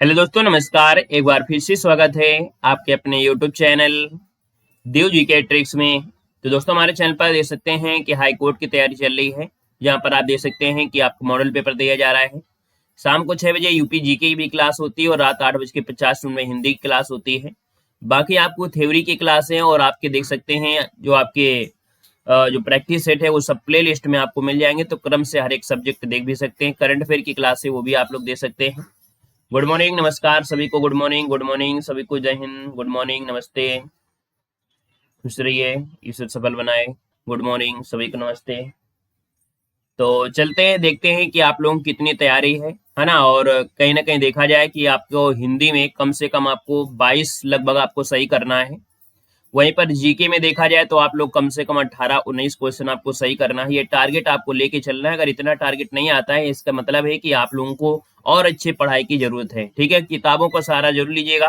Hello दोस्तों, नमस्कार। एक बार फिर से स्वागत है आपके अपने यूट्यूब चैनल देव जी के ट्रिक्स में। तो दोस्तों, हमारे चैनल पर देख सकते हैं कि हाई कोर्ट की तैयारी चल रही है, जहां पर आप देख सकते हैं कि आपको मॉडल पेपर दिया जा रहा है। शाम को 6 बजे यूपी जीके की भी क्लास होती है और रात 8:50 में हिंदी की क्लास होती है। बाकी आपको थ्योरी की क्लास है और आपके देख सकते हैं जो आपके जो प्रैक्टिस सेट है वो सब प्ले लिस्ट में आपको मिल जाएंगे। तो क्रम से हर एक सब्जेक्ट देख भी सकते हैं। करंट अफेयर की क्लास है वो भी आप लोग दे सकते हैं। गुड मॉर्निंग, नमस्कार सभी को। गुड मॉर्निंग सभी को। जय हिंद। गुड मॉर्निंग, नमस्ते। खुश रहिए, ईश्वर सफल बनाए। गुड मॉर्निंग सभी को, नमस्ते। तो चलते हैं, देखते हैं कि आप लोगों की कितनी तैयारी है ना। और कहीं ना कहीं देखा जाए कि आपको हिंदी में कम से कम आपको 22 लगभग आपको सही करना है। वहीं पर जीके में देखा जाए तो आप लोग कम से कम 18-19 क्वेश्चन आपको सही करना है। ये टारगेट आपको लेके चलना है। अगर इतना टारगेट नहीं आता है, इसका मतलब है कि आप लोगों को और अच्छी पढ़ाई की जरूरत है। ठीक है, किताबों का सहारा जरूर लीजिएगा।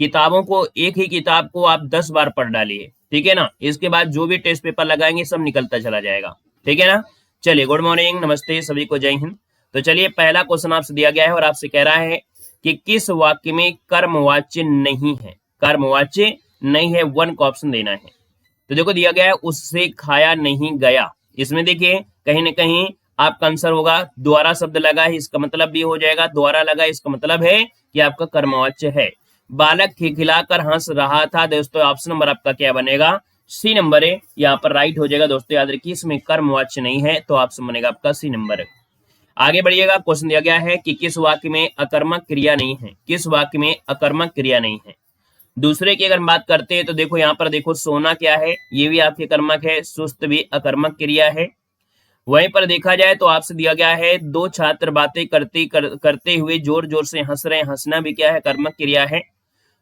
किताबों को, एक ही किताब को आप 10 बार पढ़ डालिए, ठीक है ना। इसके बाद जो भी टेस्ट पेपर लगाएंगे सब निकलता चला जाएगा, ठीक है ना। चलिए, गुड मॉर्निंग, नमस्ते सभी को, जय हिंद। तो चलिए, पहला क्वेश्चन आपसे दिया गया है और आपसे कह रहा है कि किस वाक्य में कर्मवाच्य नहीं है। कर्मवाच्य नहीं है, वन का ऑप्शन देना है। तो देखो दिया गया है, उससे खाया नहीं गया। इसमें देखिए कहीं ना कहीं आपका आंसर होगा द्वारा शब्द लगा है, इसका मतलब भी हो जाएगा द्वारा लगा, इसका मतलब है कि आपका कर्मवाच्य है। बालक खिलखिलाकर हंस रहा था। दोस्तों ऑप्शन नंबर आपका क्या बनेगा? सी नंबर है। यहाँ पर राइट हो जाएगा। दोस्तों याद रखिए, इसमें कर्मवाच्य नहीं है तो ऑप्शन बनेगा आपका सी नंबर। आगे बढ़िएगा। क्वेश्चन दिया गया है कि किस वाक्य में अकर्मक क्रिया नहीं है। किस वाक्य में अकर्मक क्रिया नहीं है। दूसरे की अगर बात करते हैं तो देखो यहाँ पर देखो, सोना क्या है, ये भी आपके कर्मक है। सुस्त भी अकर्मक क्रिया है। वहीं पर देखा जाए तो आपसे दिया गया है दो छात्र बातें करते हुए जोर जोर से हंस रहे हैं। हंसना भी क्या है? कर्मक क्रिया है।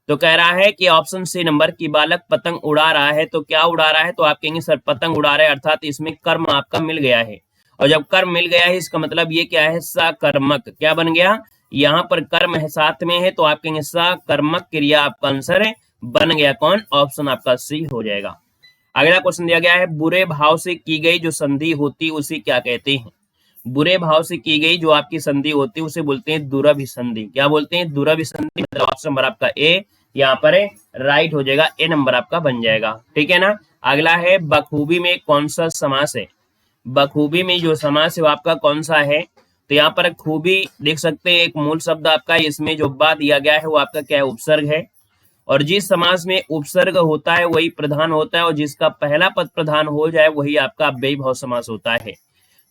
तो कह रहा है कि ऑप्शन सी नंबर की बालक पतंग उड़ा रहा है। तो क्या उड़ा रहा है? तो आप कहेंगे सर पतंग उड़ा रहा है, अर्थात इसमें कर्म आपका मिल गया है। और जब कर्म मिल गया है इसका मतलब ये क्या है? सकर्मक। क्या बन गया? यहाँ पर कर्म है साथ में है तो आप कहेंगे सकर्मक क्रिया आपका आंसर है, बन गया कौन? ऑप्शन आपका सी हो जाएगा। अगला क्वेश्चन दिया गया है, बुरे भाव से की गई जो संधि होती उसे क्या कहते हैं। बुरे भाव से की गई जो आपकी संधि होती है उसे बोलते हैं दुरभिसंधि। क्या बोलते हैं? दुरभिसंधि। मतलब ऑप्शन नंबर आपका ए यहाँ पर है, राइट हो जाएगा। ए नंबर आपका बन जाएगा, ठीक है ना। अगला है, बखूबी में कौन सा समास है। बखूबी में जो समास है वो आपका कौन सा है? तो यहाँ पर खूबी देख सकते हैं, एक मूल शब्द आपका, इसमें जो बा दिया गया है वो आपका क्या है? उपसर्ग है। और जिस समास में उपसर्ग होता है वही प्रधान होता है, और जिसका पहला पद प्रधान हो जाए वही आपका अव्ययी भाव समास होता है।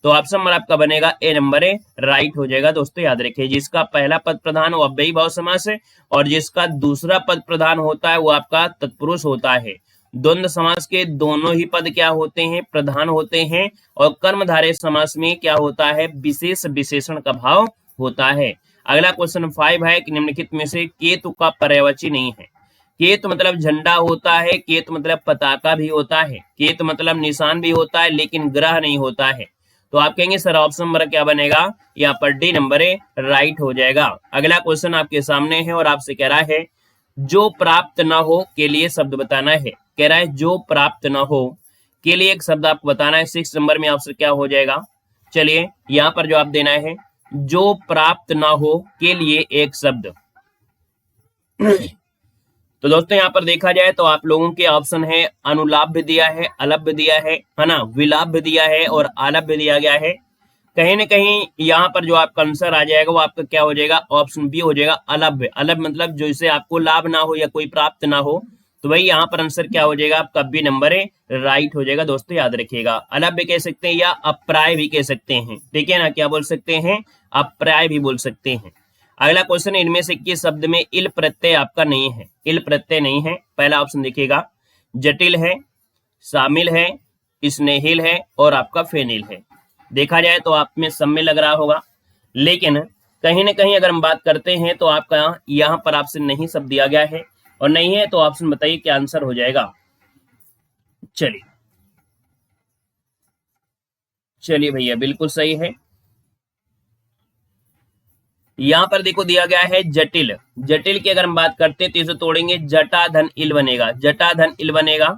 तो ऑप्शन नंबर आपका बनेगा ए नंबर है, राइट हो जाएगा। दोस्तों याद रखिए, जिसका पहला पद प्रधान वो अव्ययी भाव समास है, और जिसका दूसरा पद प्रधान होता है वो आपका तत्पुरुष होता है। द्वंद्व समास के दोनों ही पद क्या होते हैं? प्रधान होते हैं। और कर्मधारय समास में क्या होता है? विशेष विशेषण का भाव होता है। अगला क्वेश्चन 5 है कि निम्नलिखित में से केतु का पर्यायवाची नहीं है। केतु मतलब झंडा होता है, केतु मतलब पताका भी होता है, केतु मतलब निशान भी होता है, लेकिन ग्रह नहीं होता है। तो आप कहेंगे सर ऑप्शन नंबर क्या बनेगा? यहाँ पर डी नंबर है, राइट हो जाएगा। अगला क्वेश्चन आपके सामने है और आपसे कह रहा है जो प्राप्त न हो के लिए शब्द बताना है। कह रहा है जो प्राप्त न हो के लिए एक शब्द आपको बताना है। 6 नंबर में आपसे क्या हो जाएगा? चलिए यहाँ पर जो आप देना है, जो प्राप्त न हो के लिए एक शब्द। तो दोस्तों यहाँ पर देखा जाए तो आप लोगों के ऑप्शन है, अनुलाभ्य दिया है, अलभ्य दिया है ना, विलाभ्य दिया है और आलभ्य दिया गया है। कहीं ना कहीं यहाँ पर जो आपका आंसर आ जाएगा वो आपका क्या हो जाएगा? ऑप्शन बी हो जाएगा, अलभ्य। अलभ्य मतलब जिससे आपको लाभ ना हो या कोई प्राप्त ना हो, तो वही यहाँ पर आंसर क्या हो जाएगा? आपका बी नंबर है, राइट हो जाएगा। दोस्तों याद रखिएगा, अलभ्य कह सकते हैं या अप्राय भी कह सकते हैं, ठीक है ना। क्या बोल सकते हैं? अप्राय भी बोल सकते हैं। अगला क्वेश्चन, इनमें से किस शब्द में इल प्रत्यय आपका नहीं है? इल प्रत्यय नहीं है। पहला ऑप्शन देखिएगा, जटिल है, शामिल है, स्नेहिल है और आपका फेनिल है। देखा जाए तो आप में सब में लग रहा होगा, लेकिन कहीं ना कहीं अगर हम बात करते हैं तो आपका यहाँ पर आपसे नहीं शब्द दिया गया है, और नहीं है तो ऑप्शन बताइए क्या आंसर हो जाएगा। चलिए चलिए भैया, बिल्कुल सही है। यहाँ पर देखो दिया गया है जटिल। जटिल की अगर हम बात करते हैं तो इसे तोड़ेंगे, जटा धन इल बनेगा, जटा धन इल बनेगा।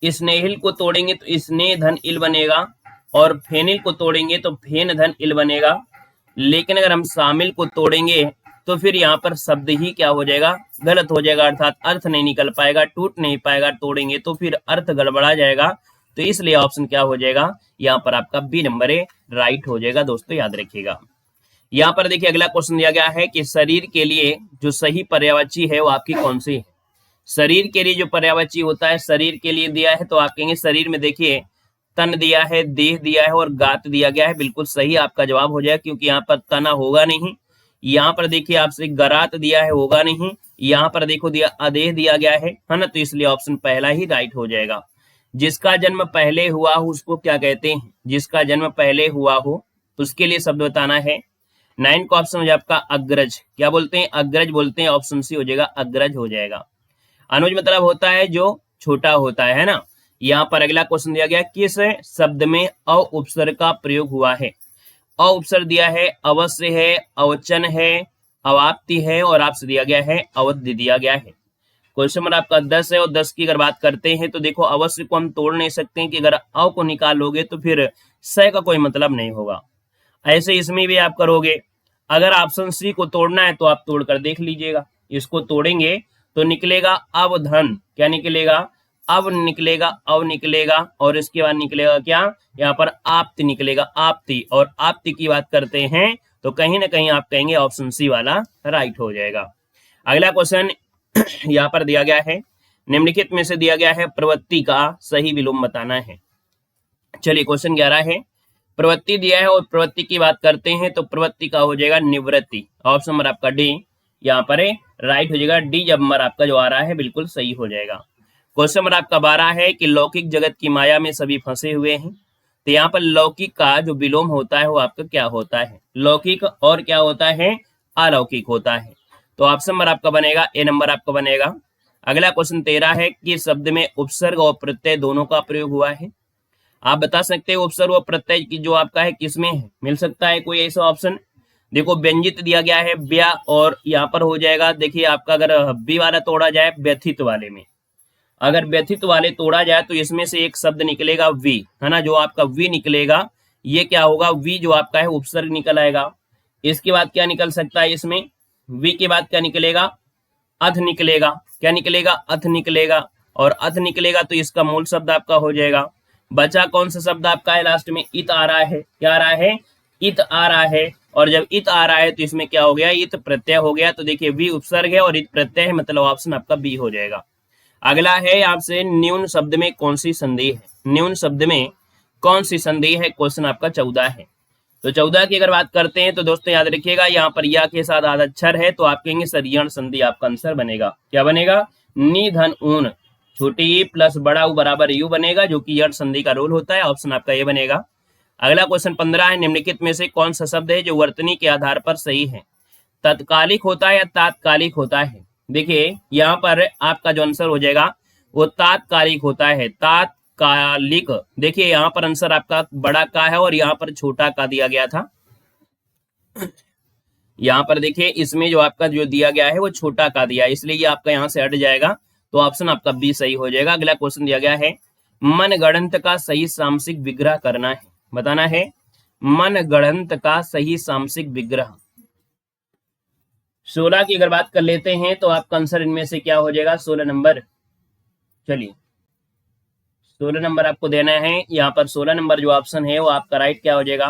स्नेहिल को तोड़ेंगे तो स्नेह धन इल बनेगा, और फेनिल को तोड़ेंगे तो फेन धन इल बनेगा। लेकिन अगर हम शामिल को तोड़ेंगे तो फिर यहाँ पर शब्द ही क्या हो जाएगा, गलत हो जाएगा, अर्थात अर्थ नहीं निकल पाएगा, टूट नहीं पाएगा, तोड़ेंगे तो फिर अर्थ गड़बड़ा जाएगा। तो इसलिए ऑप्शन क्या हो जाएगा, यहाँ पर आपका बी नंबर ए राइट हो जाएगा। दोस्तों याद रखिएगा। यहाँ पर देखिए अगला क्वेश्चन दिया गया है कि शरीर के लिए जो सही पर्यायवाची है वो आपकी कौन सी है। शरीर के लिए जो पर्यायवाची होता है, शरीर के लिए दिया है तो आप कहेंगे शरीर में देखिए तन दिया है, देह दिया है और गात दिया गया है। बिल्कुल सही आपका जवाब हो जाएगा, क्योंकि यहाँ पर तना होगा नहीं। यहाँ पर देखिए आपसे गरात दिया है, होगा नहीं। यहाँ पर देखो दिया अदेह दिया गया है ना, तो इसलिए ऑप्शन पहला ही राइट हो जाएगा। जिसका जन्म पहले हुआ हो उसको क्या कहते हैं, जिसका जन्म पहले हुआ हो उसके लिए शब्द बताना है। 9 का ऑप्शन हो जाए आपका अग्रज, क्या बोलते हैं, अग्रज बोलते हैं, ऑप्शन सी हो जाएगा, अग्रज हो जाएगा। अनुज मतलब होता है जो छोटा होता है ना। यहाँ पर अगला क्वेश्चन दिया गया, किस शब्द में अ उपसर्ग का प्रयोग हुआ है। अ उपसर्ग दिया है, अवश्य है, अवचन है, अवाप्ति है और आपसे दिया गया है अवधि दिया गया है। क्वेश्चन नंबर आपका 10 है और 10 की अगर बात करते हैं तो देखो अवश्य को हम तोड़ नहीं सकते हैं कि अगर अ को निकालोगे तो फिर स का कोई मतलब नहीं होगा। ऐसे इसमें भी आप करोगे। अगर ऑप्शन सी को तोड़ना है तो आप तोड़ कर देख लीजिएगा। इसको तोड़ेंगे तो निकलेगा अवधन, क्या निकलेगा, अब निकलेगा, अव निकलेगा और इसके बाद निकलेगा क्या, यहाँ पर आप्ति निकलेगा, आप्ति। और आप्ति की बात करते हैं तो कहीं ना कहीं आप कहेंगे ऑप्शन सी वाला राइट हो जाएगा। अगला क्वेश्चन यहाँ पर दिया गया है, निम्नलिखित में से दिया गया है प्रवृत्ति का सही विलोम बताना है। चलिए क्वेश्चन 11 है, प्रवृत्ति दिया है और प्रवृत्ति की बात करते हैं तो प्रवृत्ति का हो जाएगा निवृत्ति। ऑप्शन नंबर आपका डी यहाँ पर राइट हो जाएगा। डी जब नंबर आपका जो आ रहा है बिल्कुल सही हो जाएगा। क्वेश्चन नंबर आपका 12 है कि लौकिक जगत की माया में सभी फंसे हुए हैं। तो यहाँ पर लौकिक का जो विलोम होता है वो आपका क्या होता है, लौकिक और क्या होता है, अलौकिक होता है। तो ऑप्शन नंबर आपका बनेगा ए नंबर आपका बनेगा। अगला क्वेश्चन 13 है कि शब्द में उपसर्ग और प्रत्यय दोनों का प्रयोग हुआ है। आप बता सकते हो उपसर्ग और प्रत्यय की जो आपका है किसमें है, मिल सकता है कोई ऐसा ऑप्शन। देखो व्यंजित दिया गया है ब्या, और यहाँ पर हो जाएगा देखिए आपका अगर बी वाला तोड़ा जाए व्यथित वाले में, अगर व्यथित वाले तोड़ा जाए तो इसमें से एक शब्द निकलेगा वी, है ना, जो आपका वी निकलेगा ये क्या होगा, वी जो आपका है उपसर्ग निकल आएगा। इसके बाद क्या निकल सकता है, इसमें वी के बाद क्या निकलेगा, अध निकलेगा, क्या निकलेगा, अथ निकलेगा। और अथ निकलेगा तो इसका मूल शब्द आपका हो जाएगा। बचा कौन सा शब्द आपका है, लास्ट में इत आ रहा है, क्या आ रहा है, इत आ रहा है। और जब इत आ रहा है तो इसमें क्या हो गया, इत प्रत्यय हो गया। तो देखिए वी उपसर्ग है और इत प्रत्यय है, मतलब ऑप्शन आपका बी हो जाएगा। अगला है आपसे न्यून शब्द में कौन सी संधि है, न्यून शब्द में कौन सी संधि है, क्वेश्चन आपका 14 है। तो 14 की अगर बात करते हैं तो दोस्तों याद रखिएगा यहाँ पर या के साथ आधा अक्षर है तो आप कहेंगे सर यण संधि आपका आंसर बनेगा, क्या बनेगा, नी धन ऊन, छोटी ई प्लस बड़ा ऊ बराबर यू बनेगा, जो कि यण संधि का रोल होता है। ऑप्शन आपका ये बनेगा। अगला क्वेश्चन 15 है, निम्नलिखित में से कौन सा शब्द है जो वर्तनी के आधार पर सही है, तत्कालिक होता है या तात्कालिक होता है। देखिए यहाँ पर आपका जो आंसर हो जाएगा वो तात्कालिक होता है, तात्कालिक। देखिए यहाँ पर आंसर आपका बड़ा का है और यहाँ पर छोटा का दिया गया था। यहाँ पर देखिए इसमें जो आपका जो दिया गया है वो छोटा का दिया है, इसलिए ये आपका यहाँ से हट जाएगा। तो ऑप्शन आपका बी सही हो जाएगा। अगला क्वेश्चन दिया गया है, मन गणंत का सही सामसिक विग्रह करना है, बताना है मन गणंत का सही सामसिक विग्रह। 16 की अगर बात कर लेते हैं तो आपका आंसर इनमें से क्या हो जाएगा, 16 नंबर। चलिए 16 नंबर आपको देना है। यहाँ पर 16 नंबर जो ऑप्शन है वो आपका राइट क्या हो जाएगा।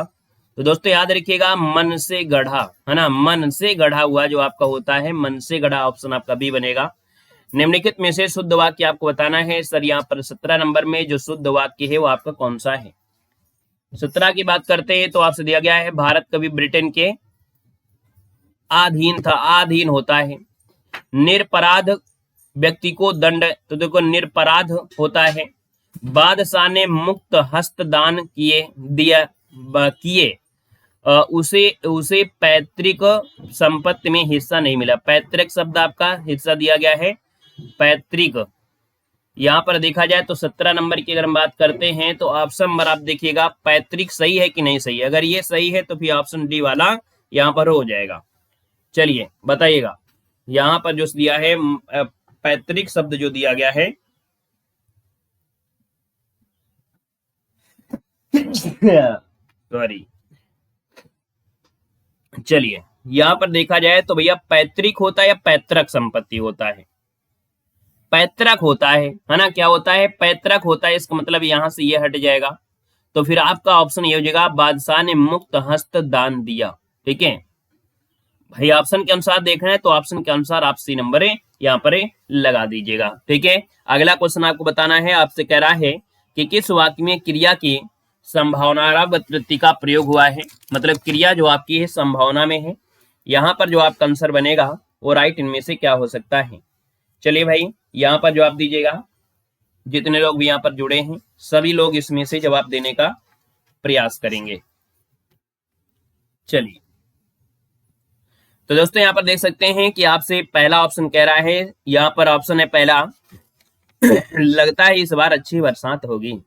तो दोस्तों याद रखिएगा मन से गढ़ा, है ना, मन से गढ़ा हुआ जो आपका होता है, मन से गढ़ा, ऑप्शन आपका बी बनेगा। निम्नलिखित में से शुद्ध वाक्य आपको बताना है। सर यहाँ पर 17 नंबर में जो शुद्ध वाक्य है वो आपका कौन सा है। 17 की बात करते हैं तो आपसे दिया गया है भारत कभी ब्रिटेन के अधीन था, अधीन होता है। निरपराध व्यक्ति को दंड, तो देखो निरपराध होता है। बादशाह ने मुक्त हस्त दान किए उसे उसे पैतृक संपत्ति में हिस्सा नहीं मिला। पैतृक शब्द आपका हिस्सा दिया गया है, पैतृक। यहाँ पर देखा जाए तो 17 नंबर की अगर हम बात करते हैं तो ऑप्शन नंबर आप देखिएगा पैतृक सही है कि नहीं सही है। अगर ये सही है तो फिर ऑप्शन डी वाला यहाँ पर हो जाएगा। चलिए बताइएगा, यहाँ पर जो दिया है पैतृक शब्द जो दिया गया है सॉरी, चलिए यहां पर देखा जाए तो भैया पैतृक होता है या पैतृक संपत्ति होता है? पैतृक होता है ना? क्या होता है? पैतृक होता है। इसका मतलब यहां से ये हट जाएगा, तो फिर आपका ऑप्शन ये हो जाएगा, बादशाह ने मुक्त हस्त दान दिया। ठीक है भाई, ऑप्शन के अनुसार देखना है तो ऑप्शन के अनुसार आप सी नंबर यहाँ पर लगा दीजिएगा। ठीक है, अगला क्वेश्चन आपको बताना है, आपसे कह रहा है कि किस वाक्य में क्रिया की संभावनावृत्ति का प्रयोग हुआ है। मतलब क्रिया जो आपकी है संभावना में है, यहाँ पर जो आपका आंसर बनेगा वो राइट इनमें से क्या हो सकता है। चलिए भाई, यहाँ पर जवाब दीजिएगा। जितने लोग भी यहाँ पर जुड़े हैं सभी लोग इसमें से जवाब देने का प्रयास करेंगे। चलिए, तो दोस्तों यहाँ पर देख सकते हैं कि आपसे पहला ऑप्शन कह रहा है, यहाँ पर ऑप्शन है पहला लगता है इस बार अच्छी बरसात होगी।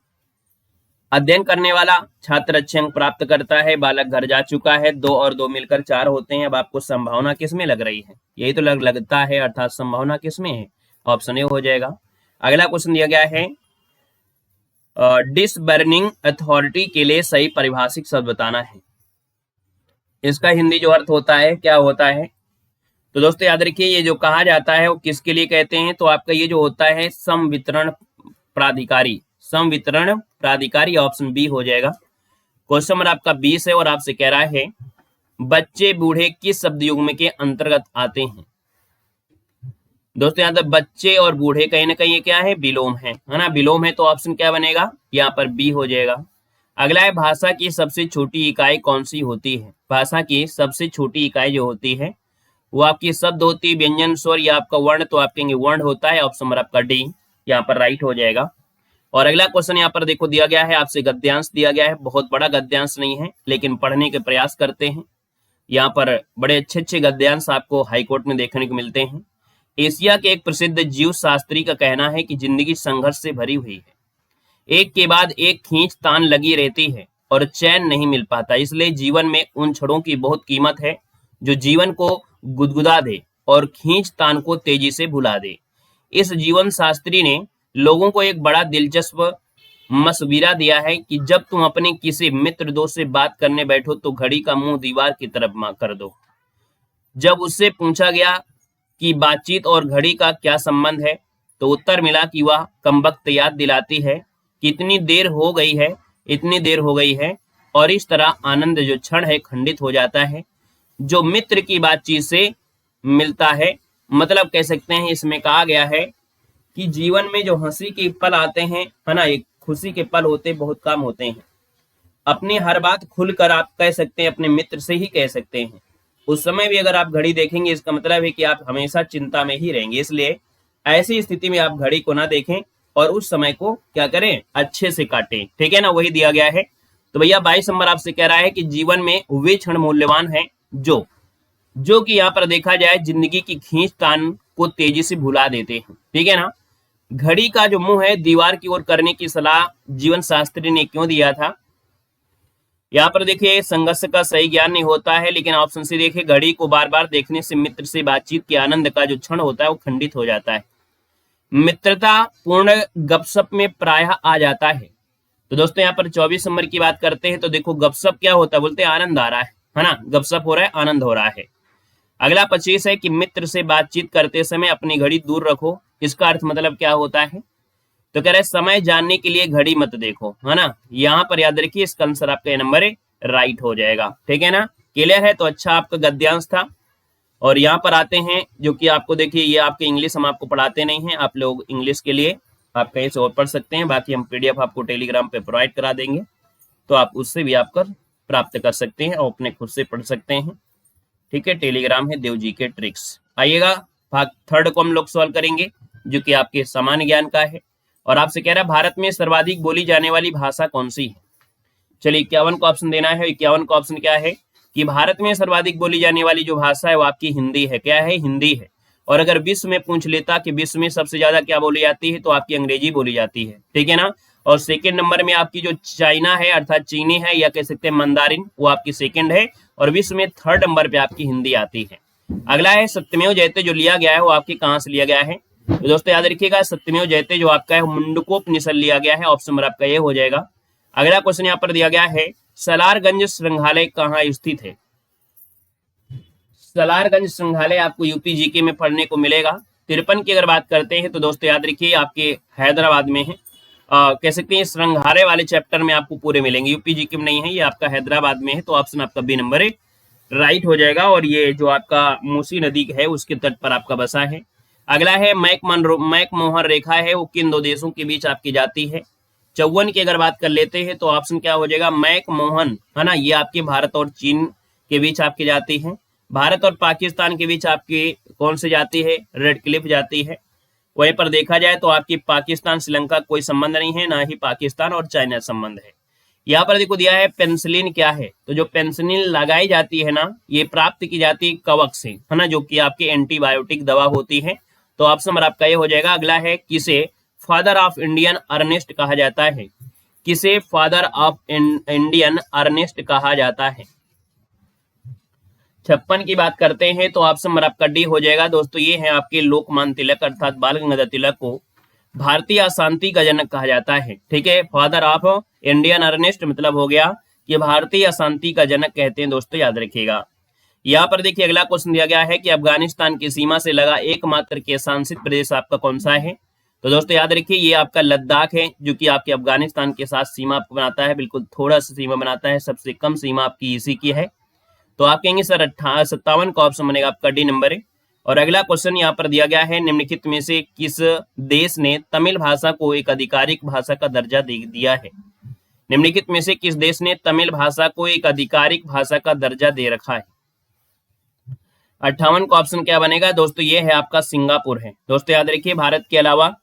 अध्ययन करने वाला छात्र अच्छे अंक प्राप्त करता है, बालक घर जा चुका है, 2 और 2 मिलकर 4 होते हैं। अब आपको संभावना किसमें लग रही है? यही तो लगता है, अर्थात संभावना किसमें है? ऑप्शन ए हो जाएगा। अगला क्वेश्चन दिया गया है, डिसबर्निंग अथॉरिटी के लिए सही परिभाषित शब्द बताना है। इसका हिंदी जो अर्थ होता है क्या होता है? तो दोस्तों याद रखिए, ये जो कहा जाता है वो किसके लिए कहते हैं? तो आपका ये जो होता है संवितरण प्राधिकारी, संवितरण प्राधिकारी, ऑप्शन बी हो जाएगा। क्वेश्चन नंबर आपका 20 है और आपसे कह रहा है बच्चे बूढ़े किस शब्द युग्म के अंतर्गत आते हैं? दोस्तों यहाँ पर बच्चे और बूढ़े कहीं ना कहीं ये क्या है? विलोम है ना? विलोम है तो ऑप्शन क्या बनेगा? यहाँ पर बी हो जाएगा। अगला है, भाषा की सबसे छोटी इकाई कौन सी होती है? भाषा की सबसे छोटी इकाई जो होती है वो आपकी शब्द होती है, व्यंजन, स्वर या आपका वर्ण, तो आप कहेंगे वर्ण होता है। ऑप्शन नंबर आपका डी यहाँ पर राइट हो जाएगा। और अगला क्वेश्चन यहाँ पर देखो दिया गया है, आपसे गद्यांश दिया गया है। बहुत बड़ा गद्यांश नहीं है लेकिन पढ़ने के प्रयास करते हैं। यहाँ पर बड़े अच्छे अच्छे गद्यांश आपको हाईकोर्ट में देखने को मिलते हैं। एशिया के एक प्रसिद्ध जीव शास्त्री का कहना है कि जिंदगी संघर्ष से भरी हुई है, एक के बाद एक खींच तान लगी रहती है और चैन नहीं मिल पाता, इसलिए जीवन में उन क्षणों की बहुत कीमत है जो जीवन को गुदगुदा दे और खींच तान को तेजी से भुला दे। इस जीवन शास्त्री ने लोगों को एक बड़ा दिलचस्प मशविरा दिया है कि जब तुम अपने किसी मित्र दोस्त से बात करने बैठो तो घड़ी का मुंह दीवार की तरफ कर दो। जब उससे पूछा गया कि बातचीत और घड़ी का क्या संबंध है तो उत्तर मिला कि वह कमबख्त याद दिलाती है कि इतनी देर हो गई है, इतनी देर हो गई है, और इस तरह आनंद जो क्षण है खंडित हो जाता है जो मित्र की बातचीत से मिलता है। मतलब कह सकते हैं इसमें कहा गया है कि जीवन में जो हंसी के पल आते हैं है ना, एक खुशी के पल होते बहुत कम होते हैं। अपनी हर बात खुलकर आप कह सकते हैं, अपने मित्र से ही कह सकते हैं। उस समय भी अगर आप घड़ी देखेंगे इसका मतलब है कि आप हमेशा चिंता में ही रहेंगे, इसलिए ऐसी स्थिति में आप घड़ी को ना देखें और उस समय को क्या करें? अच्छे से काटें। ठीक है ना, वही दिया गया है। तो भैया 22 नंबर आपसे कह रहा है कि जीवन में वे क्षण मूल्यवान है जो कि यहाँ पर देखा जाए जिंदगी की खींच तान को तेजी से भुला देते हैं। ठीक है ना, घड़ी का जो मुंह है दीवार की ओर करने की सलाह जीवन शास्त्री ने क्यों दिया था? यहाँ पर देखिए, संघर्ष का सही ज्ञान नहीं होता है, लेकिन ऑप्शन से देखिए, घड़ी को बार बार देखने से मित्र से बातचीत के आनंद का जो क्षण होता है वो खंडित हो जाता है, मित्रता पूर्ण गपशप में प्रायः आ जाता है। तो दोस्तों यहाँ पर 24 नंबर की बात करते हैं तो देखो गपशप क्या होता है? बोलते हैं आनंद आ रहा है ना, गपशप हो रहा है, आनंद हो रहा है। अगला 25 है कि मित्र से बातचीत करते समय अपनी घड़ी दूर रखो। इसका अर्थ मतलब क्या होता है? तो कह रहे समय जानने के लिए घड़ी मत देखो, है ना। यहाँ पर याद रखिए इसका आंसर आपका नंबर राइट हो जाएगा। ठीक है ना, क्लियर है? तो अच्छा आपका गद्यांश था। और यहाँ पर आते हैं जो कि आपको देखिए, ये आपके इंग्लिश हम आपको पढ़ाते नहीं हैं, आप लोग इंग्लिश के लिए आप कहीं से और पढ़ सकते हैं। बाकी हम पीडीएफ आपको टेलीग्राम पे प्रोवाइड करा देंगे, तो आप उससे भी आप प्राप्त कर सकते हैं और अपने खुद से पढ़ सकते हैं। ठीक है, टेलीग्राम है देव जी के ट्रिक्स। आइएगा, भाग 3 को हम लोग सॉल्व करेंगे जो कि आपके सामान्य ज्ञान का है। और आपसे कह रहा है भारत में सर्वाधिक बोली जाने वाली भाषा कौन सी है? चलिए 51 का ऑप्शन देना है। 51 का ऑप्शन क्या है कि भारत में सर्वाधिक बोली जाने वाली जो भाषा है वो आपकी हिंदी है। क्या है? हिंदी है। और अगर विश्व में पूछ लेता कि विश्व में सबसे ज्यादा क्या बोली जाती है तो आपकी अंग्रेजी बोली जाती है। ठीक है ना। और सेकंड नंबर में आपकी जो चाइना है अर्थात चीनी है या कह सकते हैं मंदारिन, वो आपकी सेकंड है। और विश्व में 3rd नंबर पे आपकी हिंदी आती है। अगला है सत्यमेव जयते, जो लिया गया है वो आपके कहाँ से लिया गया है? तो दोस्तों याद रखिएगा, सत्यमेव जयते जो आपका है मुंडकोपनिषद लिया गया है। ऑप्शन नंबर आपका ये हो जाएगा। अगला क्वेश्चन यहाँ पर दिया गया है, सलारगंज संग्रहालय कहाँ स्थित है? सलारगंज संग्रहालय आपको यूपी जीके में पढ़ने को मिलेगा। 53 की अगर बात करते हैं तो दोस्तों याद रखिए आपके हैदराबाद में है। कह सकते हैं संग्रहालय वाले चैप्टर में आपको पूरे मिलेंगे, यूपी जीके में नहीं है, ये आपका हैदराबाद में है। तो ऑप्शन आपका बी नंबर है राइट हो जाएगा। और ये जो आपका मूसी नदी है उसके तट पर आपका बसा है। अगला है मैकमोहन रेखा है, वो किन दो देशों के बीच आपकी जाती है। 54 की अगर बात कर लेते हैं तो ऑप्शन क्या हो जाएगा, मैकमोहन है ना, ये आपके भारत और चीन के बीच आपकी जाती है। भारत और पाकिस्तान के बीच आपकी कौन सी जाती है, रेड क्लिफ जाती है। वहीं पर देखा जाए तो आपकी पाकिस्तान श्रीलंका कोई संबंध नहीं है, ना ही पाकिस्तान और चाइना संबंध है। यहाँ पर देखो दिया है पेंसिलिन क्या है, तो जो पेंसिलिन लगाई जाती है ना, ये प्राप्त की जाती है कवक से, है ना, जो कि आपकी एंटीबायोटिक दवा होती है। तो ऑप्शन नंबर आपका ये हो जाएगा। अगला है किसे फादर ऑफ इंडियन अर्नेस्ट कहा जाता है, किसे फादर ऑफ इंडियन अर्नेस्ट कहा जाता है। 56 की बात करते हैं तो ऑप्शन नंबर आपका डी हो जाएगा। दोस्तों ये है आपके लोकमान्य तिलक अर्थात बाल गंगाधर तिलक को भारतीय अशांति का जनक कहा जाता है। ठीक है, फादर ऑफ इंडियन अर्नेस्ट मतलब हो गया कि भारतीय अशांति का जनक कहते हैं दोस्तों, याद रखिएगा। यहाँ पर देखिए अगला क्वेश्चन दिया गया है कि अफगानिस्तान की सीमा से लगा एकमात्र के शासित प्रदेश आपका कौन सा है। तो दोस्तों याद रखिए ये आपका लद्दाख है, जो कि आपके अफगानिस्तान के साथ सीमा आपको बनाता है, बिल्कुल थोड़ा सा सीमा बनाता है, सबसे कम सीमा आपकी इसी की है। तो आप कहेंगे सर 57 का ऑप्शन बनेगा आपका डी नंबर है। और अगला क्वेश्चन यहाँ पर दिया गया है, निम्नलिखित में से किस देश ने तमिल भाषा को एक आधिकारिक भाषा का दर्जा दे दिया है। निम्नलिखित में से किस देश ने तमिल भाषा को एक आधिकारिक भाषा का दर्जा दे रखा है। 58 का ऑप्शन क्या बनेगा दोस्तों, ये है आपका सिंगापुर है। दोस्तों याद रखिए भारत के अलावा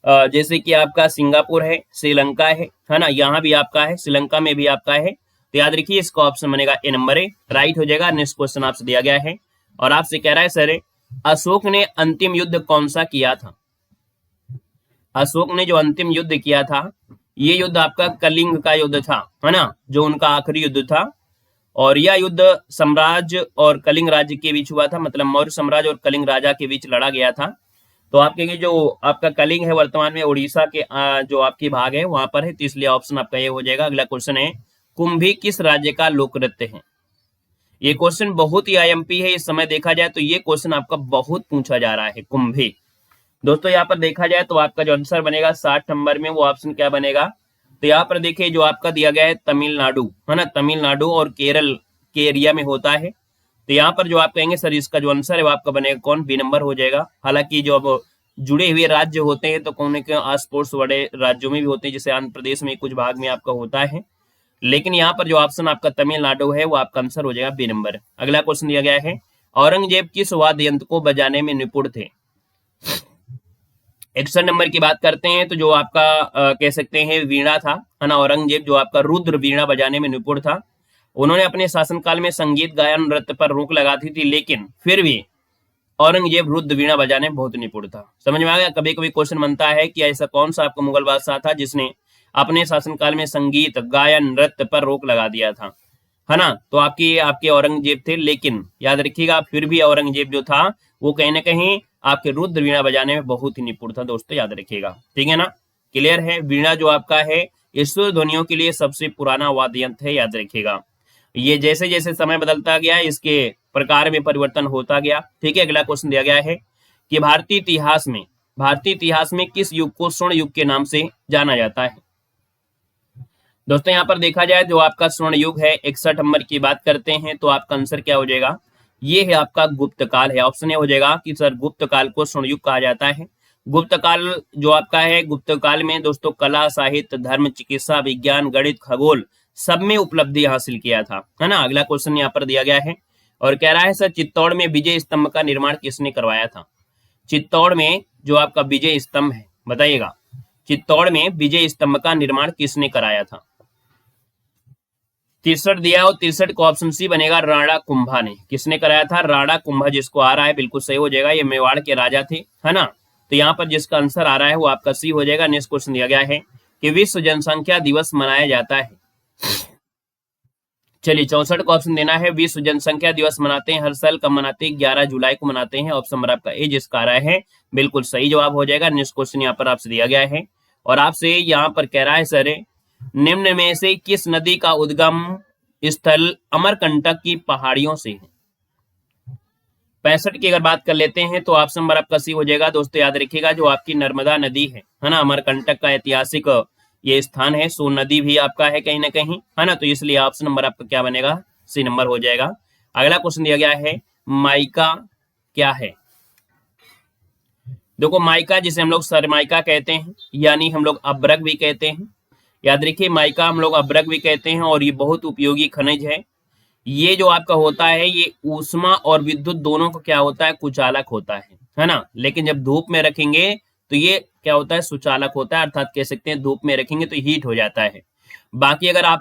जैसे कि आपका सिंगापुर है, श्रीलंका है ना, यहाँ भी आपका है, श्रीलंका में भी आपका है। तो याद रखिए इसका ऑप्शन बनेगा ए नंबर है, राइट हो जाएगा। नेक्स्ट क्वेश्चन आपसे दिया गया है और आपसे कह रहा है सर अशोक ने अंतिम युद्ध कौन सा किया था। अशोक ने जो अंतिम युद्ध किया था, ये युद्ध आपका कलिंग का युद्ध था, है ना, जो उनका आखिरी युद्ध था। और यह युद्ध साम्राज्य और कलिंग राज्य के बीच हुआ था, मतलब मौर्य साम्राज्य और कलिंग राजा के बीच लड़ा गया था। तो आप कहेंगे जो आपका कलिंग है वर्तमान में उड़ीसा के जो आपकी भाग है वहां पर है, तो इसलिए ऑप्शन आपका ये हो जाएगा। अगला क्वेश्चन है कुंभी किस राज्य का लोक नृत्य है। ये क्वेश्चन बहुत ही आईएमपी है, इस समय देखा जाए तो ये क्वेश्चन आपका बहुत पूछा जा रहा है, कुंभी। दोस्तों यहाँ पर देखा जाए तो आपका जो आंसर बनेगा 60 नंबर में, वो ऑप्शन क्या बनेगा। तो यहाँ पर देखिए जो आपका दिया गया है तमिलनाडु, है ना, तमिलनाडु और केरल के एरिया में होता है। तो यहाँ पर जो आप कहेंगे सर इसका जो आंसर है वो आपका बनेगा कौन, बी नंबर हो जाएगा। हालांकि जो अब जुड़े हुए राज्य होते हैं तो कौन के आस पड़ोस बड़े राज्यों में भी होते हैं, जैसे आंध्र प्रदेश में कुछ भाग में आपका होता है, लेकिन यहाँ पर जो ऑप्शन आपका तमिलनाडु है वो आपका आंसर हो जाएगा बी नंबर। अगला क्वेश्चन दिया गया है औरंगजेब किस वाद्य यंत्र को बजाने में निपुण थे। 61 नंबर की बात करते हैं तो जो आपका कह सकते हैं वीणा था, है ना, औरंगजेब जो आपका रुद्र वीणा बजाने में निपुण था। उन्होंने अपने शासनकाल में संगीत गायन नृत्य पर रोक लगा दी थी, लेकिन फिर भी औरंगजेब रुद्र वीणा बजाने में बहुत निपुण था। समझ में आ गया। कभी कभी क्वेश्चन बनता है कि ऐसा कौन सा आपका मुगल बादशाह था जिसने अपने शासनकाल में संगीत गायन नृत्य पर रोक लगा दिया था, है ना। तो आपके औरंगजेब थे, लेकिन याद रखिएगा फिर भी औरंगजेब जो था वो कहीं ना कहीं आपके रुद्र वीणा बजाने में बहुत ही निपुण था दोस्तों, याद रखिएगा। ठीक है ना, क्लियर है। वीणा जो आपका है ईश्वर ध्वनियों के लिए सबसे पुराना वाद्य यंत्र है, याद रखिएगा। ये जैसे जैसे समय बदलता गया इसके प्रकार में परिवर्तन होता गया। ठीक है, अगला क्वेश्चन दिया गया है कि भारतीय इतिहास में किस युग को स्वर्ण युग के नाम से जाना जाता है। दोस्तों यहाँ पर देखा जाए जो आपका स्वर्ण युग है 61 नंबर की बात करते हैं तो आपका आंसर क्या हो जाएगा, ये है आपका गुप्त काल है। ऑप्शन ए हो जाएगा कि सर गुप्त काल को स्वर्ण युग कहा जाता है। गुप्त काल जो आपका है, गुप्त काल में दोस्तों कला, साहित्य, धर्म, चिकित्सा, विज्ञान, गणित, खगोल सब में उपलब्धि हासिल किया था, है ना। अगला क्वेश्चन यहाँ पर दिया गया है और कह रहा है सर चित्तौड़ में विजय स्तंभ का निर्माण किसने करवाया था। चित्तौड़ में जो आपका विजय स्तंभ है, बताइएगा चित्तौड़ में विजय स्तंभ का निर्माण किसने कराया था। 63 दिया और 63 का ऑप्शन सी बनेगा, राणा कुंभा ने। किसने कराया था, राणा कुंभा जिसको आ रहा है बिल्कुल सही हो जाएगा, ये मेवाड़ के राजा थे, है ना। तो यहाँ पर जिसका आंसर आ रहा है वो आपका सी हो जाएगा। नेक्स्ट क्वेश्चन दिया गया है कि विश्व जनसंख्या दिवस मनाया जाता है। चलिए 64 का ऑप्शन देना है। विश्व जनसंख्या दिवस मनाते हैं हर साल, कब मनाते हैं, 11 जुलाई को मनाते हैं। ऑप्शन नंबर आपका ए जिसका आ रहा है बिल्कुल सही जवाब हो जाएगा। नेक्स्ट क्वेश्चन यहाँ पर आपसे दिया गया है और आपसे यहाँ पर कह रहा है सर निम्न में से किस नदी का उद्गम स्थल अमरकंटक की पहाड़ियों से है। 65 की अगर बात कर लेते हैं तो ऑप्शन नंबर आपका सी हो जाएगा। दोस्तों याद रखिएगा, जो आपकी नर्मदा नदी है ना, अमरकंटक का ऐतिहासिक ये स्थान है, सोन नदी भी आपका है कहीं ना कहीं, है ना, तो इसलिए ऑप्शन नंबर आपका क्या बनेगा, सी नंबर हो जाएगा। अगला क्वेश्चन दिया गया है, माइका क्या है। देखो माइका जिसे हम लोग सरमाइका कहते हैं, यानी हम लोग अब्रक भी कहते हैं। याद रखिए, माइका हम लोग अब्रक भी कहते हैं और ये बहुत उपयोगी खनिज है। ये जो आपका होता है, ये ऊष्मा और विद्युत दोनों को क्या होता है, कुचालक होता है ना। लेकिन जब धूप में रखेंगे तो ये क्या होता है, सुचालक होता है, अर्थात कह सकते हैं धूप में रखेंगे तो हीट हो जाता है। बाकी अगर आप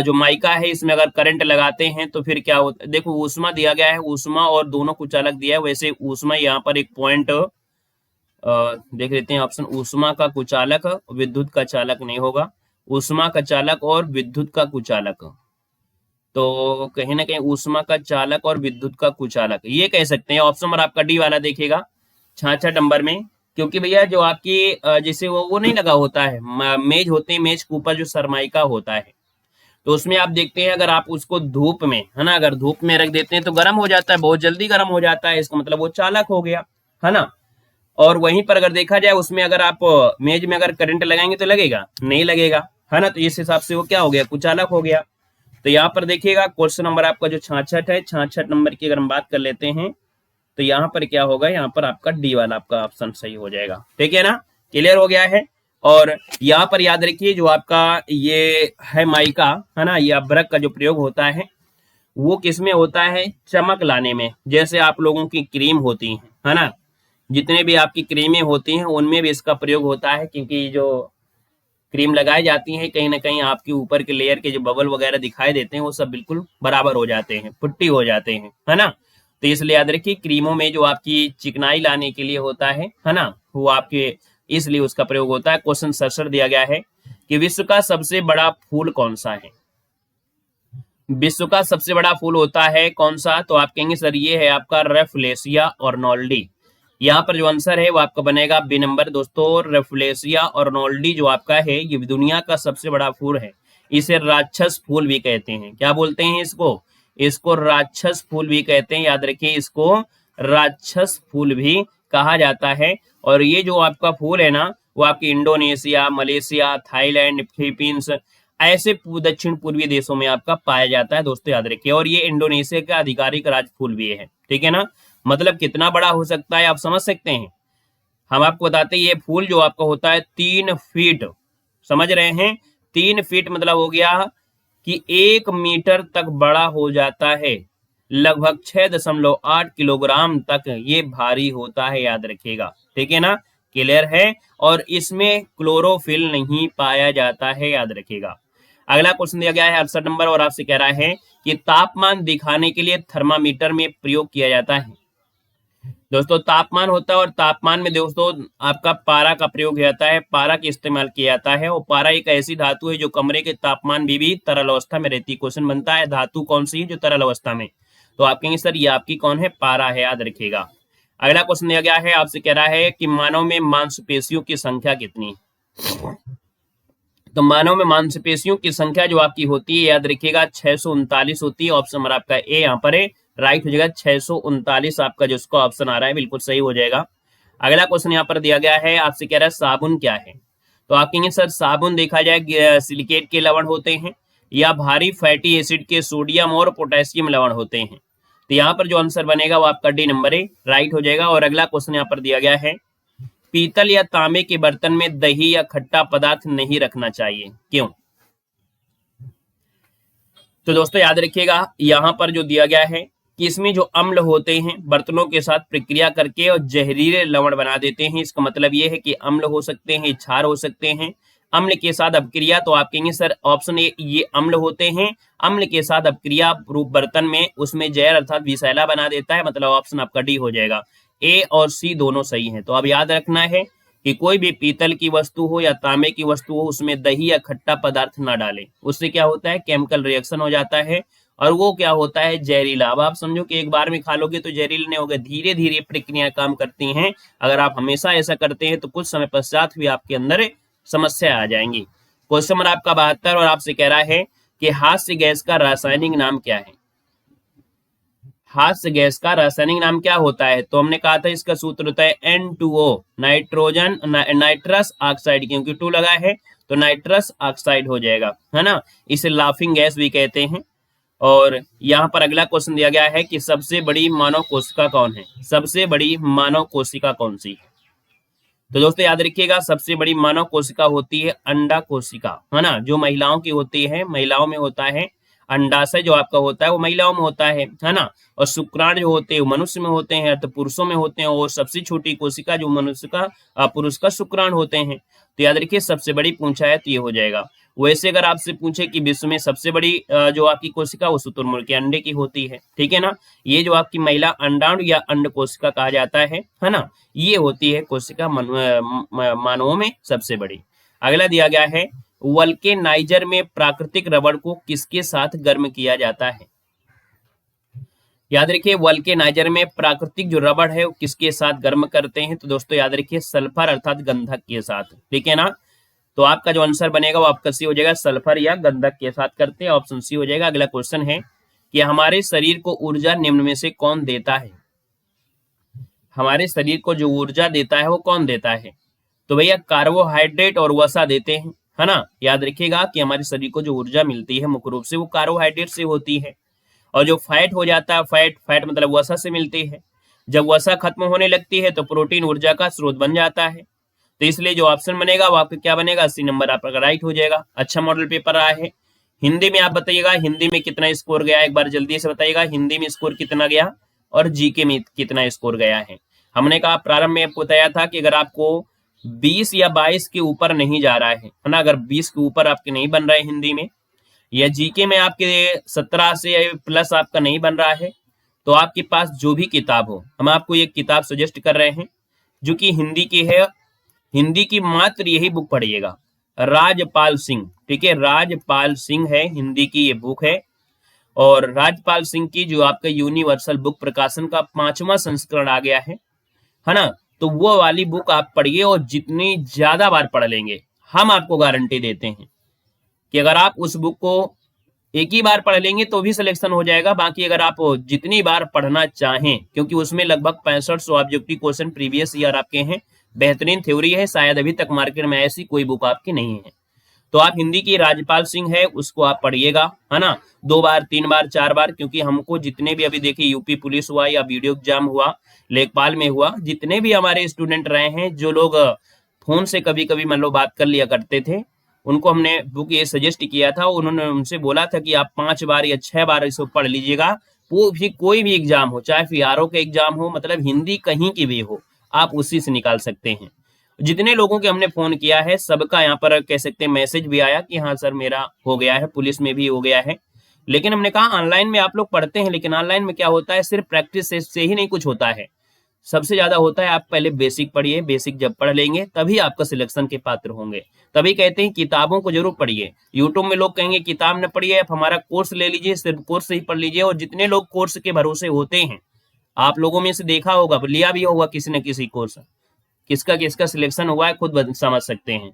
जो माइका है इसमें अगर करंट लगाते हैं तो फिर क्या होता है, देखो ऊष्मा दिया गया है, ऊष्मा और दोनों कुचालक दिया है, वैसे ऊष्मा यहाँ पर एक पॉइंट देख लेते हैं ऑप्शन, ऊष्मा का कुचालक विद्युत का चालक नहीं होगा, ऊष्मा का चालक और विद्युत का कुचालक, तो कहीं ना कहीं ऊष्मा का चालक और विद्युत का कुचालक ये कह सकते हैं। ऑप्शन नंबर आपका डी वाला देखिएगा 66 नंबर में, क्योंकि भैया जो आपकी जैसे वो नहीं लगा होता है, मेज होते हैं, मेज के ऊपर जो सरमाइका होता है, तो उसमें आप देखते हैं अगर आप उसको धूप में, है ना, अगर धूप में रख देते हैं तो गर्म हो जाता है, बहुत जल्दी गर्म हो जाता है, इसका मतलब वो चालक हो गया, है ना। और वहीं पर अगर देखा जाए उसमें अगर आप मेज में अगर करंट लगाएंगे तो लगेगा, नहीं लगेगा, है ना, तो इस हिसाब से वो क्या हो गया, कुचालक हो गया। तो यहाँ पर देखिएगा क्वेश्चन नंबर आपका जो 66 है, 66 नंबर की अगर हम बात कर लेते हैं तो यहाँ पर क्या होगा, यहाँ पर आपका डी वाला आपका ऑप्शन सही हो जाएगा। ठीक है ना, क्लियर हो गया है। और यहाँ पर याद रखिए, जो आपका ये है माइका, है ना, ये अभ्रक का जो प्रयोग होता है वो किस में होता है, चमक लाने में। जैसे आप लोगों की क्रीम होती है ना, जितने भी आपकी क्रीमें होती हैं उनमें भी इसका प्रयोग होता है, क्योंकि जो क्रीम लगाई जाती है कहीं ना कहीं आपके ऊपर के लेयर के जो बबल वगैरह दिखाई देते हैं वो सब बिल्कुल बराबर हो जाते हैं, पुट्टी हो जाते हैं, है ना। तो इसलिए याद रखिए, क्रीमों में जो आपकी चिकनाई लाने के लिए होता है ना, वो आपके इसलिए उसका प्रयोग होता है। क्वेश्चन 67 दिया गया है कि विश्व का सबसे बड़ा फूल कौन सा है। विश्व का सबसे बड़ा फूल होता है कौन सा, तो आप कहेंगे सर ये है आपका रेफलेशिया अर्नोल्डी। यहाँ पर जो आंसर है वो आपका बनेगा बी नंबर। दोस्तों रेफलेशिया अर्नोल्डी जो आपका है ये दुनिया का सबसे बड़ा फूल है। इसे राक्षस फूल भी कहते हैं। क्या बोलते हैं इसको, इसको राक्षस फूल भी कहते हैं। याद रखिए, इसको राक्षस फूल भी कहा जाता है। और ये जो आपका फूल है ना, वो आपके इंडोनेशिया, मलेशिया, थाईलैंड, फिलीपींस ऐसे दक्षिण पूर्वी देशों में आपका पाया जाता है। दोस्तों याद रखिए, और ये इंडोनेशिया का आधिकारिक राज फूल भी है। ठीक है ना, मतलब कितना बड़ा हो सकता है आप समझ सकते हैं। हम आपको बताते हैं, ये फूल जो आपका होता है 3 फीट, समझ रहे हैं, 3 फीट मतलब हो गया कि 1 मीटर तक बड़ा हो जाता है, लगभग 6.8 किलोग्राम तक ये भारी होता है। याद रखिएगा, ठीक है ना, क्लियर है। और इसमें क्लोरोफिल नहीं पाया जाता है, याद रखिएगा। अगला क्वेश्चन दिया गया है 68 नंबर, और आपसे कह रहा है कि तापमान दिखाने के लिए थर्मामीटर में प्रयोग किया जाता है। दोस्तों तापमान होता है, और तापमान में दोस्तों आपका पारा का प्रयोग जाता है, पारा का इस्तेमाल किया जाता है। और पारा एक ऐसी धातु है जो कमरे के तापमान भी तरल अवस्था में रहती है। क्वेश्चन बनता है धातु कौन सी है जो तरल अवस्था में, तो आप कहेंगे सर ये आपकी कौन है, पारा है। याद रखिएगा। अगला क्वेश्चन दिया गया है, आपसे कह रहा है कि मानव में मांसपेशियों की संख्या कितनी है। तो मानव में मांसपेशियों की संख्या जो आपकी होती है, याद रखिएगा 639 होती है। ऑप्शन नंबर आपका ए यहाँ पर है, राइट हो जाएगा। 639 आपका जो उसका ऑप्शन आ रहा है बिल्कुल सही हो जाएगा। अगला क्वेश्चन यहाँ पर दिया गया है, आपसे कह रहा है साबुन क्या है। तो आप कहेंगे सर साबुन देखा जाए सिलिकेट के लवण होते हैं, या भारी फैटी एसिड के सोडियम और पोटेशियम लवण होते हैं। तो यहाँ पर जो आंसर बनेगा वो आपका डी नंबर है, राइट हो जाएगा। और अगला क्वेश्चन यहाँ पर दिया गया है, पीतल या तांबे के बर्तन में दही या खट्टा पदार्थ नहीं रखना चाहिए, क्यों। तो दोस्तों याद रखिएगा, यहां पर जो दिया गया है कि इसमें जो अम्ल होते हैं बर्तनों के साथ प्रक्रिया करके और जहरीले लवण बना देते हैं। इसका मतलब ये है कि अम्ल हो सकते हैं, क्षार हो सकते हैं, अम्ल के साथ अपक्रिया। तो आप कहेंगे सर ऑप्शन ए ये अम्ल होते हैं, अम्ल के साथ अपक्रिया रूप बर्तन में उसमें जहर अर्थात विषैला बना देता है, मतलब ऑप्शन आपका डी हो जाएगा। ए और सी दोनों सही हैं। तो अब याद रखना है कि कोई भी पीतल की वस्तु हो या तांबे की वस्तु हो उसमें दही या खट्टा पदार्थ ना डालें, उससे क्या होता है केमिकल रिएक्शन हो जाता है और वो क्या होता है जहरीला। अब आप समझो कि एक बार में खा लोगे तो जहरीला नहीं होगा, धीरे धीरे प्रक्रिया काम करती हैं। अगर आप हमेशा ऐसा करते हैं तो कुछ समय पश्चात भी आपके अंदर समस्या आ जाएंगी। क्वेश्चन नंबर आपका 72, और आपसे कह रहा है कि हास्य गैस का रासायनिक नाम क्या है। हास्य गैस का रासायनिक नाम क्या होता है? तो हमने कहा था इसका सूत्र होता है N2O, नाइट्रोजन नाइट्रस ऑक्साइड, क्योंकि 2 लगा है तो नाइट्रस ऑक्साइड हो जाएगा, है ना। इसे लाफिंग गैस भी कहते हैं। और यहाँ पर अगला क्वेश्चन दिया गया है कि सबसे बड़ी मानव कोशिका कौन है? सबसे बड़ी मानव कोशिका कौन सी है? तो दोस्तों याद रखिएगा, सबसे बड़ी मानव कोशिका होती है अंडा कोशिका, है ना, जो महिलाओं की होती है, महिलाओं में होता है। अंडाशय जो आपका होता है वो महिलाओं में होता है ना। और शुक्राणु जो होते हैं वो मनुष्य में होते हैं, तो पुरुषों में होते हैं। और सबसे छोटी कोशिका जो मनुष्य का पुरुष का शुक्राणु होते हैं। तो याद रखिए सबसे बड़ी पूछा है तो ये हो जाएगा। वैसे अगर आपसे पूछे कि विश्व में सबसे बड़ी जो आपकी कोशिका वो शुतुरमुर्ग के अंडे की होती है, ठीक है ना। ये जो आपकी महिला अंडाणु या अंड कोशिका कहा जाता है ना, ये होती है कोशिका मानवों में सबसे बड़ी। अगला दिया गया है, वल्केनाइजर में प्राकृतिक रबड़ को किसके साथ गर्म किया जाता है? याद रखिए वल्केनाइजर में प्राकृतिक जो रबड़ है वो किसके साथ गर्म करते हैं? तो दोस्तों याद रखिए सल्फर अर्थात गंधक के साथ, ठीक है ना। तो आपका जो आंसर बनेगा वो आपका सी हो जाएगा, सल्फर या गंधक के साथ करते हैं, ऑप्शन सी हो जाएगा। अगला क्वेश्चन है कि हमारे शरीर को ऊर्जा निम्न में से कौन देता है? हमारे शरीर को जो ऊर्जा देता है वो कौन देता है? तो भैया कार्बोहाइड्रेट और वसा देते हैं, है ना। याद रखिएगा कि हमारे शरीर को जो ऊर्जा मिलती है मुख्य रूप से वो कार्बोहाइड्रेट से होती है। और जो फैट हो जाता है, फैट मतलब वसा से मिलती है। जब वसा खत्म होने लगती है तो प्रोटीन ऊर्जा का स्रोत बन जाता है। तो इसलिए जो ऑप्शन बनेगा वो आपका क्या बनेगा? 80 नंबर आपका राइट हो जाएगा। अच्छा मॉडल पेपर आया है। हिंदी में आप बताइएगा, हिंदी में कितना स्कोर गया एक बार जल्दी से बताइएगा। हिंदी में स्कोर कितना गया और जीके में कितना स्कोर गया है? हमने कहा प्रारंभ में बताया था कि अगर आपको 20 या 22 के ऊपर नहीं जा रहा है ना, अगर 20 के ऊपर आपके नहीं बन रहा है हिंदी में या जीके में आपके 17 से प्लस आपका नहीं बन रहा है, तो आपके पास जो भी किताब हो, हम आपको एक किताब सजेस्ट कर रहे हैं जो कि हिंदी की है। हिंदी की मात्र यही बुक पढ़िएगा, राजपाल सिंह, ठीक है। राजपाल सिंह है, हिंदी की ये बुक है। और राजपाल सिंह की जो आपका यूनिवर्सल बुक प्रकाशन का 5वां संस्करण आ गया है ना। तो वो वाली बुक आप पढ़िए और जितनी ज्यादा बार पढ़ लेंगे, हम आपको गारंटी देते हैं कि अगर आप उस बुक को एक ही बार पढ़ लेंगे तो भी सिलेक्शन हो जाएगा। बाकी अगर आप जितनी बार पढ़ना चाहें, क्योंकि उसमें लगभग 6500 ऑब्जेक्टिव क्वेश्चन प्रीवियस ईयर आपके हैं, बेहतरीन थ्योरी है, शायद अभी तक मार्केट में ऐसी कोई बुक आपकी नहीं है। तो आप हिंदी की राजपाल सिंह है उसको आप पढ़िएगा, है ना, 2 बार 3 बार 4 बार। क्योंकि हमको जितने भी अभी देखिए यूपी पुलिस हुआ या वीडियो एग्जाम हुआ, लेखपाल में हुआ, जितने भी हमारे स्टूडेंट रहे हैं, जो लोग फोन से कभी कभी मान लो बात कर लिया करते थे, उनको हमने बुक ये सजेस्ट किया था। उन्होंने उनसे बोला था कि आप 5 बार या 6 बार इसको पढ़ लीजिएगा। वो भी कोई भी एग्जाम हो, चाहे FARO का एग्जाम हो, मतलब हिंदी कहीं की भी हो, आप उसी से निकाल सकते हैं। जितने लोगों के हमने फोन किया है सबका यहाँ पर कह सकते हैं मैसेज भी आया कि हाँ सर मेरा हो गया है, पुलिस में भी हो गया है। लेकिन हमने कहा ऑनलाइन में आप लोग पढ़ते हैं, लेकिन ऑनलाइन में क्या होता है, सिर्फ प्रैक्टिस से ही नहीं कुछ होता है। सबसे ज्यादा होता है आप पहले बेसिक पढ़िए, बेसिक जब पढ़ लेंगे तभी आपका सिलेक्शन के पात्र होंगे। तभी कहते हैं किताबों को जरूर पढ़िए। यूट्यूब में लोग कहेंगे किताब न पढ़िए, आप हमारा कोर्स ले लीजिए, सिर्फ कोर्स से ही पढ़ लीजिए। और जितने लोग कोर्स के भरोसे होते हैं, आप लोगों में से देखा होगा, लिया भी होगा किसी न किसी कोर्स, किसका किसका सिलेक्शन हुआ है खुद समझ सकते हैं।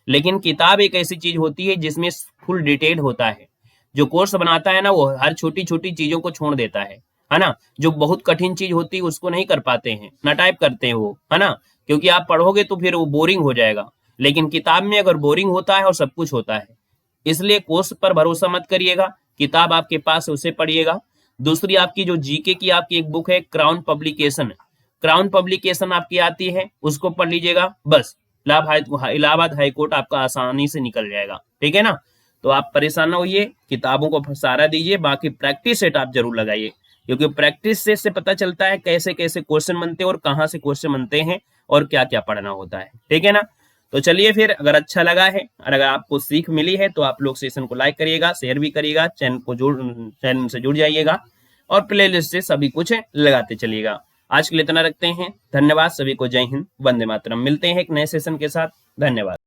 लेकिन किताब एक ऐसी चीज होती है जिसमें फुल डिटेल होता है। जो कोर्स बनाता है ना वो हर छोटी छोटी चीजों को छोड़ देता है ना। जो बहुत कठिन चीज होती है उसको नहीं कर पाते हैं, ना टाइप करते हैं वो, है ना, क्योंकि आप पढ़ोगे तो फिर वो बोरिंग हो जाएगा। लेकिन किताब में अगर बोरिंग होता है और सब कुछ होता है, इसलिए कोर्स पर भरोसा मत करिएगा, किताब आपके पास है उसे पढ़िएगा। दूसरी आपकी जो जीके की आपकी एक बुक है क्राउन पब्लिकेशन, क्राउन पब्लिकेशन आपकी आती है, उसको पढ़ लीजिएगा, बस इलाहाबाद हाईकोर्ट आपका आसानी से निकल जाएगा, ठीक है ना। तो आप परेशान ना होइए, किताबों को सहारा दीजिए, बाकी प्रैक्टिस सेट आप जरूर लगाइए, क्योंकि प्रैक्टिस से पता चलता है कैसे कैसे क्वेश्चन बनते हैं और कहाँ से क्वेश्चन बनते हैं और क्या क्या पढ़ना होता है, ठीक है ना। तो चलिए फिर, अगर अच्छा लगा है और अगर आपको सीख मिली है तो आप लोग सेशन को लाइक करिएगा, शेयर भी करिएगा, चैनल से जुड़ जाइएगा और प्लेलिस्ट से सभी कुछ लगाते चलिएगा। आज के लिए इतना रखते हैं, धन्यवाद सभी को, जय हिंद, वंदे मातरम। मिलते हैं एक नए सेशन के साथ, धन्यवाद।